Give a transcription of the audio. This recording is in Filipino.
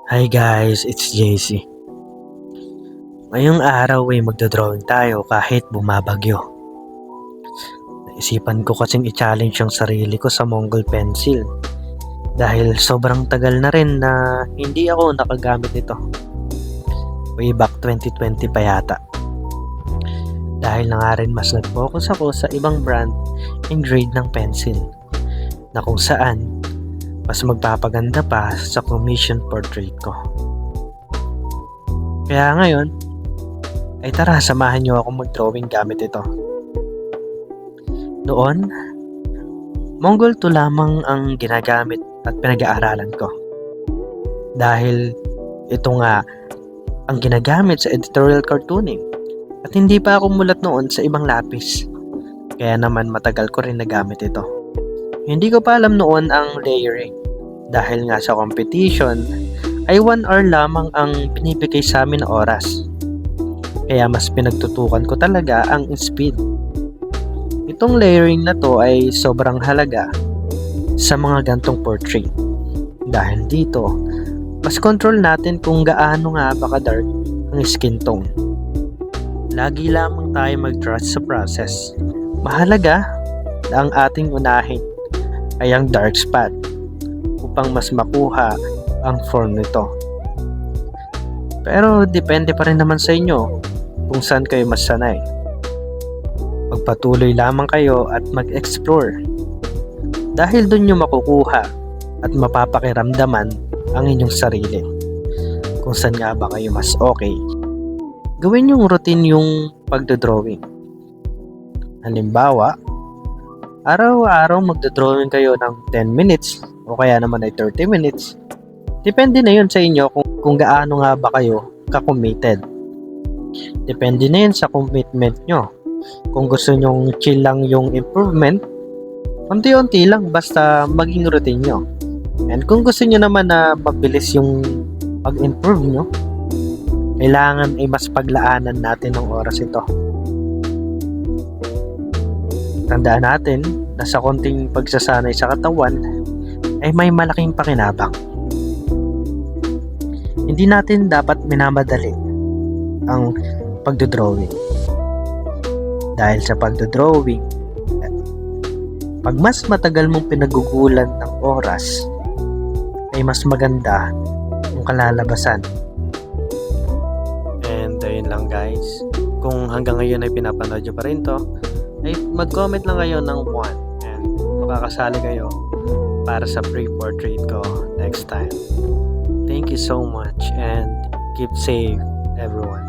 Hi guys, it's JC. Ngayong araw ay magdodrawing tayo kahit bumabagyo. Naisipan ko kasing i-challenge yung sarili ko sa Mongol pencil dahil sobrang tagal na rin na hindi ako nakagamit nito. Way back 2020 pa yata. Dahil na nga rin mas nag-focus ako sa ibang brand and grade ng pencil na kung saan mas magpapaganda pa sa commission portrait ko. Kaya ngayon, ay tara samahan niyo ako mag-drawing gamit ito. Noon, Mongol 2 lamang ang ginagamit at pinag-aaralan ko. Dahil ito nga ang ginagamit sa editorial cartooning at hindi pa ako mulat noon sa ibang lapis. Kaya naman matagal ko rin nagamit ito. Hindi ko pa alam noon ang layering dahil nga sa competition ay 1 hour lamang ang binibigay sa amin na oras. Kaya mas pinagtutukan ko talaga ang speed. Itong layering na to ay sobrang halaga sa mga gantong portrait. Dahil dito, mas control natin kung gaano nga ba ka-dark ang skin tone. Lagi lamang tayo mag-trust sa process. Mahalaga na ang ating unahin ay ang dark spot upang mas makuha ang form nito. Pero depende pa rin naman sa inyo kung saan kayo mas sanay. Magpatuloy lamang kayo at mag-explore. Dahil dun nyo makukuha at mapapakiramdaman ang inyong sarili. Kung saan nga ba kayo mas okay. Gawin yung routine yung pagdodrawing. Halimbawa, araw-araw magdodrawing kayo ng 10 minutes o kaya naman ay 30 minutes. Depende na yun sa inyo kung gaano nga ba kayo ka-committed. Depende na yun sa commitment nyo. Kung gusto nyong chill lang yung improvement, unti-unti lang basta maging routine nyo. And kung gusto nyo naman na mabilis yung pag-improve nyo, kailangan ay mas paglaanan natin ng oras ito. Tandaan natin na sa konting pagsasanay sa katawan ay may malaking pakinabang. Hindi natin dapat minamadali ang pagdodrawing. Dahil sa pagdodrawing, pag mas matagal mong pinagugulan ng oras, ay mas maganda ang kalalabasan. And ayun lang guys. Kung hanggang ngayon ay pinapanood nyo pa rin to, ay mag-comment lang kayo ng 1 and makakasali kayo para sa free portrait ko next time. Thank you so much and keep safe everyone.